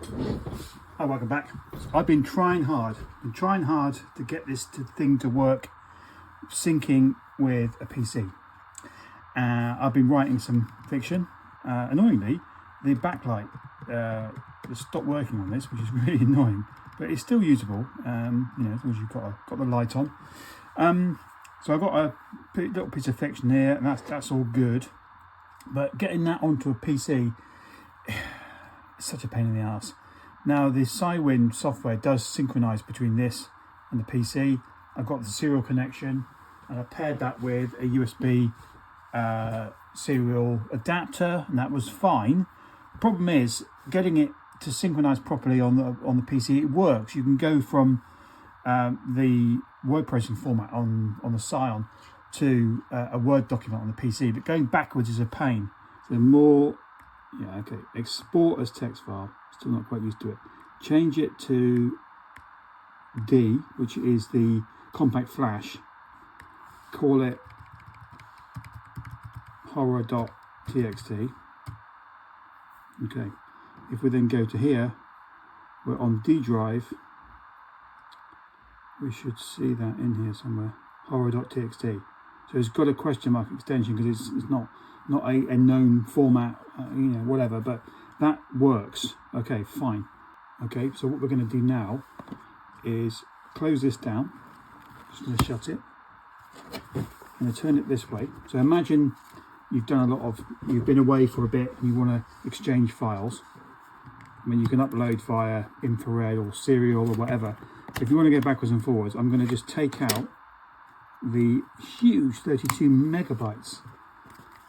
Hi, welcome back. I've been trying hard to get this thing to work syncing with a PC. I've been writing some fiction. Annoyingly, the backlight has stopped working on this, which is really annoying, but it's still usable, you know, as long as you've got the light on. So I've got a little piece of fiction here, and that's all good, but getting that onto a PC is such a pain in the ass. Now, the Cywind software does synchronize between this and the PC. I've got the serial connection, and I paired that with a USB serial adapter, and that was fine. The problem is getting it to synchronize properly on the PC. It works. You can go from the word processing format on the Psion to a Word document on the PC, but going backwards is a pain. So more, yeah, okay. Export as text file. Still not quite used to it. Change it to D, which is the compact flash. Call it horror.txt. Okay. If we then go to here, we're on D drive. We should see that in here somewhere. Horror.txt. So it's got a question mark extension because it's not a known format, you know, whatever, but that works. Okay, fine. Okay, so what we're going to do now is close this down. Just going to shut it. I'm going to turn it this way. So imagine you've been away for a bit and you want to exchange files. I mean, you can upload via infrared or serial or whatever. If you want to go backwards and forwards, I'm going to just take out the huge 32 megabytes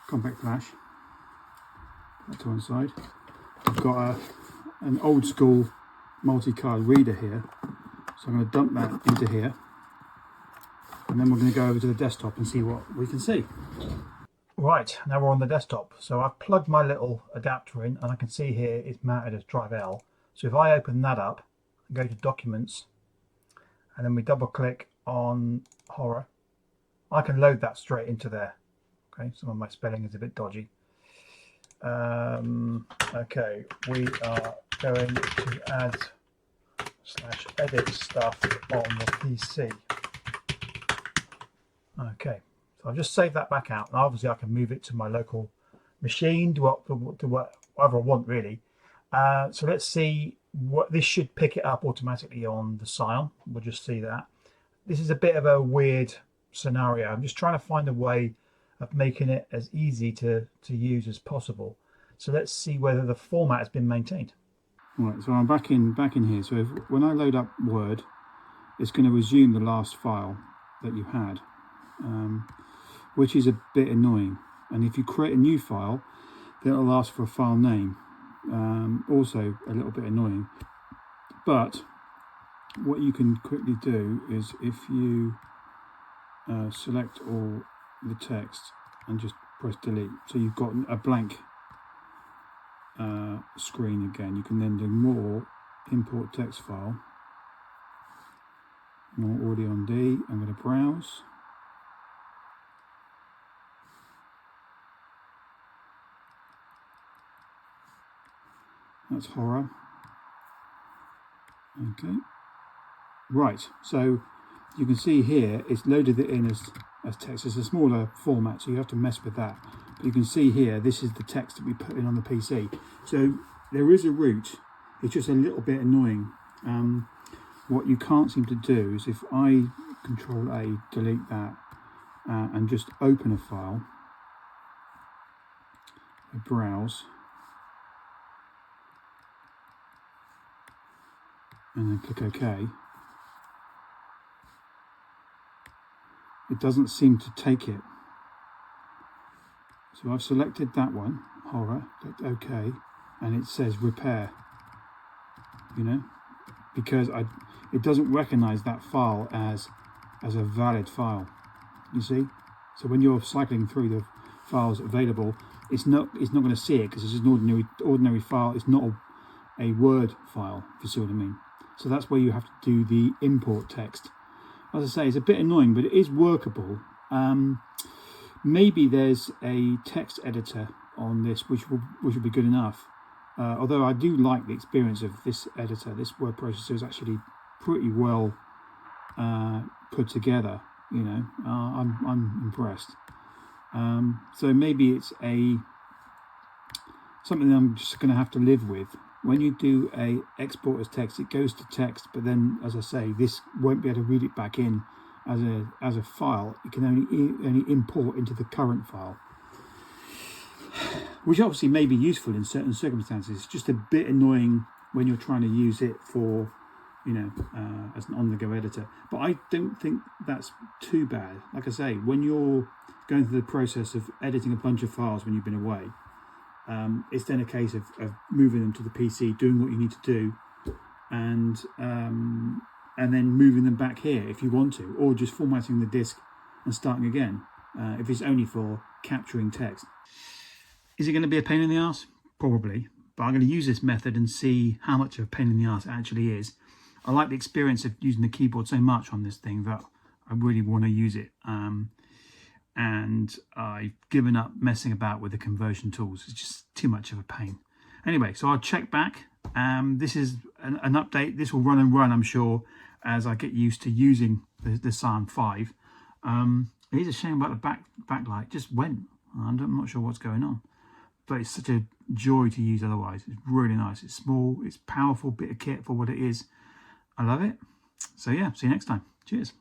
compact flash. Put that to one side. I've got an old school multi-card reader here, so I'm going to dump that into here, and then we're going to go over to the desktop and see what we can see. Right, now we're on the desktop. So I've plugged my little adapter in, and I can see here it's mounted as drive L. So if I open that up and go to documents, and then we double click on horror, I can load that straight into there. Okay, some of my spelling is a bit dodgy. Okay, we are going to add / edit stuff on the PC. Okay, so I've just saved that back out, and obviously I can move it to my local machine, to whatever I want really. So let's see what this should pick it up automatically on the Psion. We'll just see that. This is a bit of a weird scenario. I'm just trying to find a way of making it as easy to use as possible. So let's see whether the format has been maintained. Right, so I'm back in here. So when I load up Word, it's going to resume the last file that you had, which is a bit annoying. And if you create a new file, then it'll ask for a file name. Also a little bit annoying. But what you can quickly do is if you select all the text and just press delete, so you've got a blank screen again. You can then do more, import text file, more already on D. I'm going to browse. That's horror. Okay, right, so you can see here it's loaded it in as text. It's a smaller format, so you have to mess with that. But you can see here, this is the text that we put in on the PC. So there is a route. It's just a little bit annoying. What you can't seem to do is if I Control A, delete that, and just open a file, browse, and then click OK. It doesn't seem to take it. So I've selected that one, horror, clicked OK, and it says repair, you know, because it doesn't recognize that file as a valid file, you see. So when you're cycling through the files available, it's not going to see it because it's an ordinary file. It's not a Word file, if you see what I mean. So that's where you have to do the import text. As I say, it's a bit annoying, but it is workable. Maybe there's a text editor on this which will be good enough. Although I do like the experience of this editor. This word processor is actually pretty well put together. You know, I'm impressed. So maybe it's something that I'm just going to have to live with. When you do a export as text, it goes to text, but then, as I say, this won't be able to read it back in as a file. It can only import into the current file, which obviously may be useful in certain circumstances. It's just a bit annoying when you're trying to use it for, you know, as an on-the-go editor. But I don't think that's too bad. Like I say, when you're going through the process of editing a bunch of files when you've been away, it's then a case of moving them to the PC, doing what you need to do, and then moving them back here if you want to, or just formatting the disk and starting again if it's only for capturing text. Is it going to be a pain in the arse? Probably, but I'm going to use this method and see how much of a pain in the arse it actually is. I like the experience of using the keyboard so much on this thing that I really want to use it. And I've given up messing about with the conversion tools. It's just too much of a pain. Anyway, so I'll check back. This is an update. This will run and run, I'm sure, as I get used to using the Psion 5. It is a shame about the backlight. It just went. I'm not sure what's going on. But it's such a joy to use otherwise. It's really nice. It's small. It's a powerful bit of kit for what it is. I love it. So yeah, see you next time. Cheers.